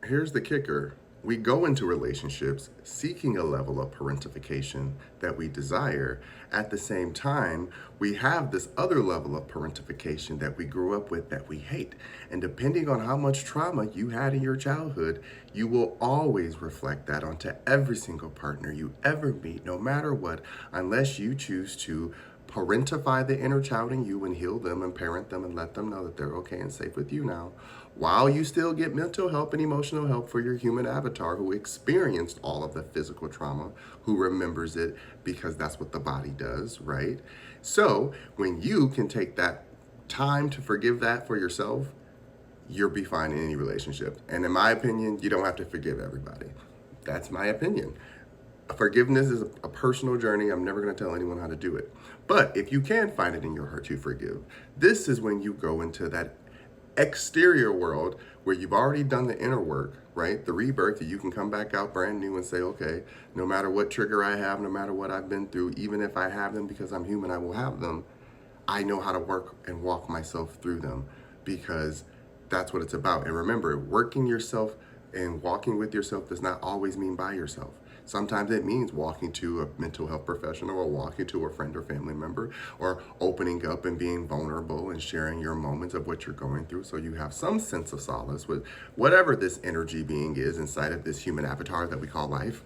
here's the kicker. We go into relationships seeking a level of parentification that we desire. At the same time, we have this other level of parentification that we grew up with that we hate. And depending on how much trauma you had in your childhood, you will always reflect that onto every single partner you ever meet, no matter what, unless you choose to parentify the inner child in you and heal them and parent them and let them know that they're okay and safe with you now, while you still get mental help and emotional help for your human avatar who experienced all of the physical trauma, who remembers it because that's what the body does, right? So when you can take that time to forgive that for yourself, you'll be fine in any relationship. And in my opinion, you don't have to forgive everybody. That's my opinion. Forgiveness is a personal journey. I'm never going to tell anyone how to do it. But if you can find it in your heart to forgive, this is when you go into that exterior world where you've already done the inner work, right? The rebirth, that you can come back out brand new and say, okay, no matter what trigger I have, no matter what I've been through, even if I have them because I'm human, I will have them. I know how to work and walk myself through them because that's what it's about. And remember, working yourself and walking with yourself does not always mean by yourself. Sometimes it means walking to a mental health professional or walking to a friend or family member or opening up and being vulnerable and sharing your moments of what you're going through so you have some sense of solace with whatever this energy being is inside of this human avatar that we call life.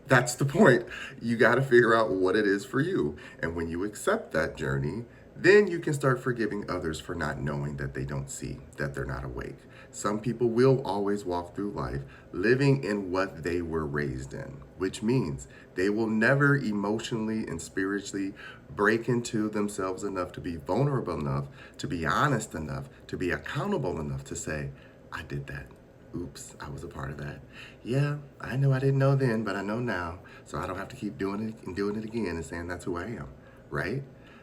That's the point. You got to figure out what it is for you. And when you accept that journey, then you can start forgiving others for not knowing that they don't see, that they're not awake. Some people will always walk through life living in what they were raised in, which means they will never emotionally and spiritually break into themselves enough to be vulnerable enough, to be honest enough, to be accountable enough to say, I did that. Oops, I was a part of that. Yeah, I know I didn't know then, but I know now. So I don't have to keep doing it and doing it again and saying that's who I am, right?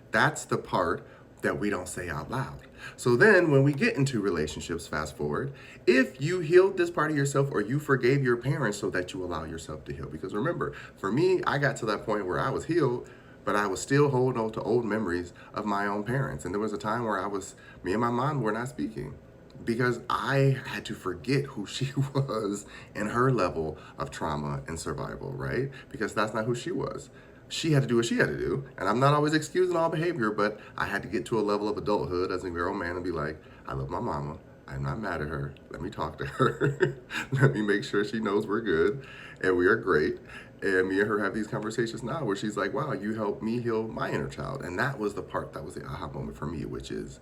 That's the part that we don't say out loud. So then when we get into relationships, fast forward, if you healed this part of yourself or you forgave your parents so that you allow yourself to heal. Because remember, for me, I got to that point where I was healed, but I was still holding on to old memories of my own parents. And there was a time where me and my mom were not speaking because I had to forget who she was and her level of trauma and survival, right? Because that's not who she was. She had to do what she had to do. And I'm not always excusing all behavior, but I had to get to a level of adulthood as a grown man and be like, I love my mama. I'm not mad at her. Let me talk to her. Let me make sure she knows we're good and we are great. And me and her have these conversations now where she's like, wow, you helped me heal my inner child. And that was the part that was the aha moment for me, which is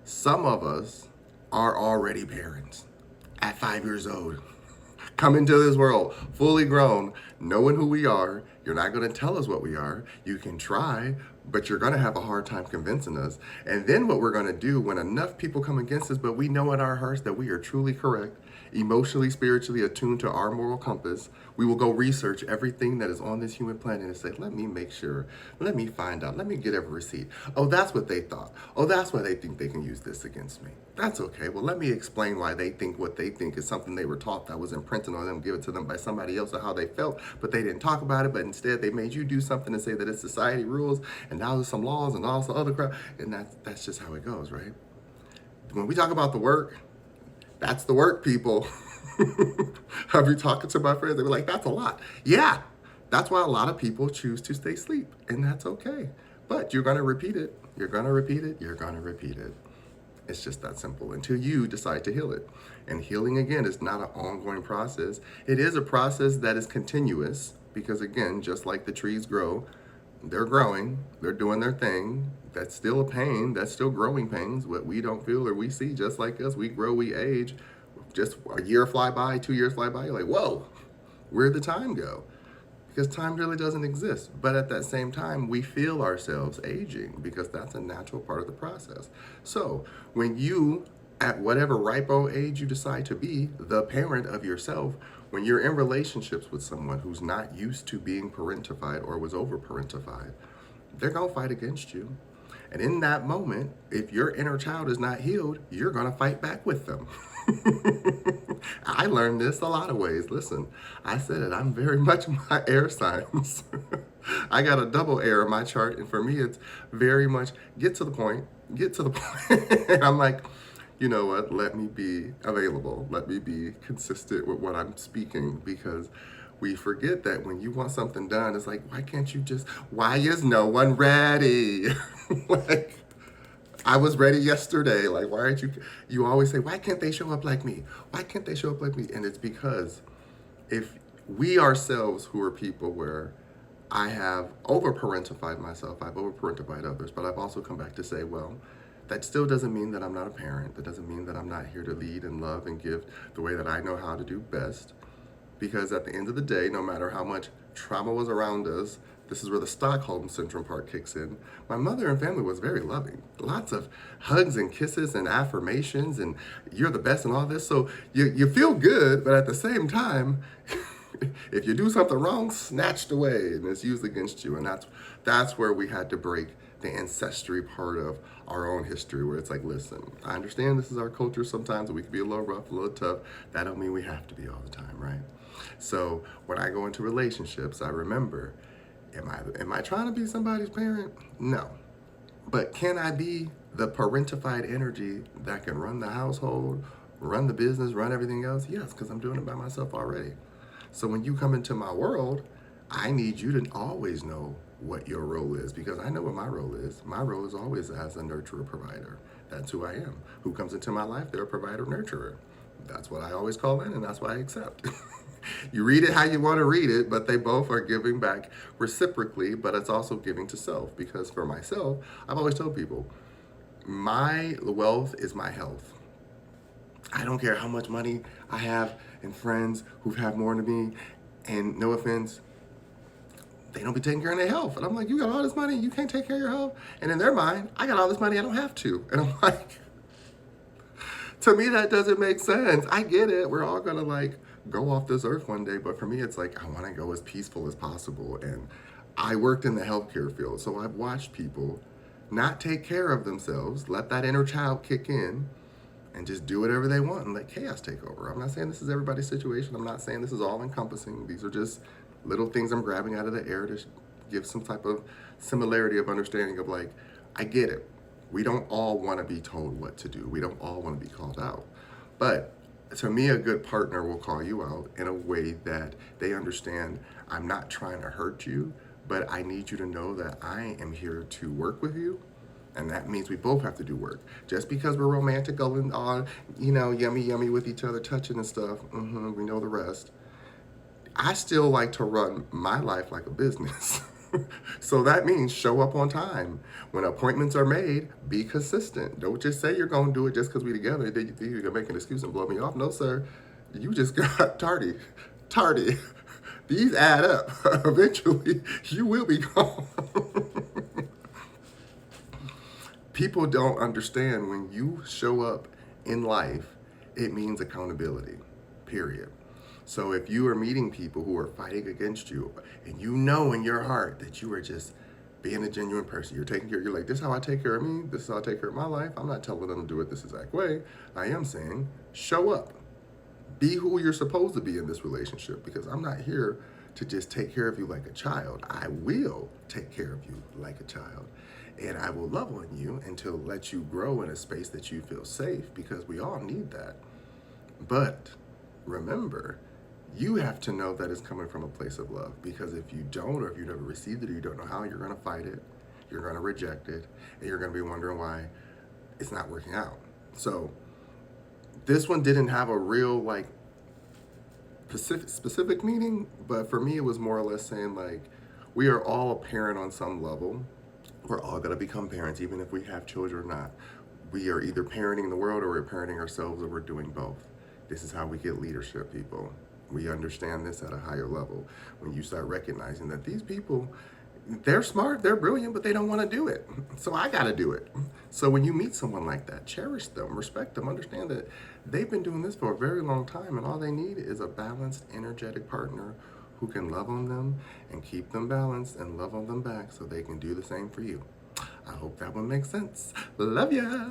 some of us are already parents at 5 years old. Come into this world fully grown, knowing who we are. You're not going to tell us what we are. You can try, but you're going to have a hard time convincing us. And then what we're going to do when enough people come against us, but we know in our hearts that we are truly correct, emotionally, spiritually attuned to our moral compass, we will go research everything that is on this human planet and say, let me make sure, let me find out, let me get every receipt. Oh, that's what they thought. Oh, that's why they think they can use this against me. That's okay. Well, let me explain why they think what they think is something they were taught that was imprinted on them, given to them by somebody else, or how they felt, but they didn't talk about it, but instead they made you do something and say that it's society rules, and now there's some laws and all some other crap, and that's just how it goes, right? When we talk about the work, that's the work, people. I've been talking to my friends, they were like, that's a lot. Yeah, that's why a lot of people choose to stay asleep, and that's okay. But you're gonna repeat it, you're gonna repeat it, you're gonna repeat it. It's just that simple until you decide to heal it. And healing, again, is not an ongoing process. It is a process that is continuous because, again, just like the trees grow, they're growing, they're doing their thing. That's still a pain, that's still growing pains. What we don't feel or we see, just like us, we grow, we age. Just a year fly by, 2 years fly by, you're like, whoa, where'd the time go? Because time really doesn't exist. But at that same time, we feel ourselves aging because that's a natural part of the process. So when you, at whatever ripe old age you decide to be, the parent of yourself, when you're in relationships with someone who's not used to being parentified or was over parentified, they're gonna fight against you. And in that moment, if your inner child is not healed, you're gonna fight back with them. I learned this a lot of ways. Listen, I said it, I'm very much my air signs. I got a double air in my chart, and for me, it's very much get to the point, get to the point. And I'm like, you know what, let me be available. Let me be consistent with what I'm speaking, because we forget that when you want something done, it's like, why can't you just, why is no one ready? Like, I was ready yesterday. Like, why aren't you? You always say, why can't they show up like me? Why can't they show up like me? And it's because if we ourselves, who are people where I have over parentified myself, I've over parentified others, but I've also come back to say, well, that still doesn't mean that I'm not a parent. That doesn't mean that I'm not here to lead and love and give the way that I know how to do best. Because at the end of the day, no matter how much trauma was around us, this is where the Stockholm Syndrome part kicks in. My mother and family was very loving. Lots of hugs and kisses and affirmations and you're the best and all this. So you feel good, but at the same time, if you do something wrong, snatched away and it's used against you. And that's where we had to break the ancestry part of our own history, where it's like, listen, I understand this is our culture sometimes, and we can be a little rough, a little tough. That don't mean we have to be all the time, right? So when I go into relationships, I remember, am I trying to be somebody's parent? No. But can I be the parentified energy that can run the household, run the business, run everything else? Yes, because I'm doing it by myself already. So when you come into my world, I need you to always know what your role is, because I know what my role is. My role is always as a nurturer provider. That's who I am. Who comes into my life, they're a provider nurturer. That's what I always call in, and that's what I accept. You read it how you want to read it, but they both are giving back reciprocally, but it's also giving to self. Because for myself, I've always told people, my wealth is my health. I don't care how much money I have and friends who've had more than me, and no offense, they don't be taking care of their health. And I'm like, you got all this money, you can't take care of your health? And in their mind, I got all this money, I don't have to. And I'm like, to me, that doesn't make sense. I get it. We're all gonna like go off this earth one day. But for me, it's like, I wanna go as peaceful as possible. And I worked in the healthcare field. So I've watched people not take care of themselves, let that inner child kick in, and just do whatever they want and let chaos take over. I'm not saying this is everybody's situation. I'm not saying this is all encompassing. These are just little things I'm grabbing out of the air to give some type of similarity of understanding of like, I get it. We don't all want to be told what to do. We don't all want to be called out. But to me, a good partner will call you out in a way that they understand, I'm not trying to hurt you, but I need you to know that I am here to work with you. And that means we both have to do work. Just because we're romantic, going on, yummy, yummy with each other, touching and stuff, we know the rest. I still like to run my life like a business. So that means show up on time. When appointments are made, be consistent. Don't just say you're going to do it just because we're together. Then you can make an excuse and blow me off. No, sir. You just got tardy. Tardy. These add up. Eventually, you will be gone. People don't understand when you show up in life, it means accountability, period. So if you are meeting people who are fighting against you and you know in your heart that you are just being a genuine person, you're taking care, you're like, this is how I take care of me, this is how I take care of my life. I'm not telling them to do it this exact way. I am saying, show up. Be who you're supposed to be in this relationship, because I'm not here to just take care of you like a child. I will take care of you like a child. And I will love on you until let you grow in a space that you feel safe, because we all need that. But remember, you have to know that it's coming from a place of love, because if you don't, or if you never received it, or you don't know how, you're going to fight it, you're going to reject it, and you're going to be wondering why it's not working out. So this one didn't have a real like specific meaning, but for me it was more or less saying like, we are all a parent on some level. We're all going to become parents, even if we have children or not. We are either parenting the world, or we're parenting ourselves, or we're doing both. This is how we get leadership, people. We understand this at a higher level when you start recognizing that these people, they're smart, they're brilliant, but they don't want to do it. So I got to do it. So when you meet someone like that, cherish them, respect them, understand that they've been doing this for a very long time, and all they need is a balanced, energetic partner who can love on them and keep them balanced and love on them back so they can do the same for you. I hope that one makes sense. Love ya.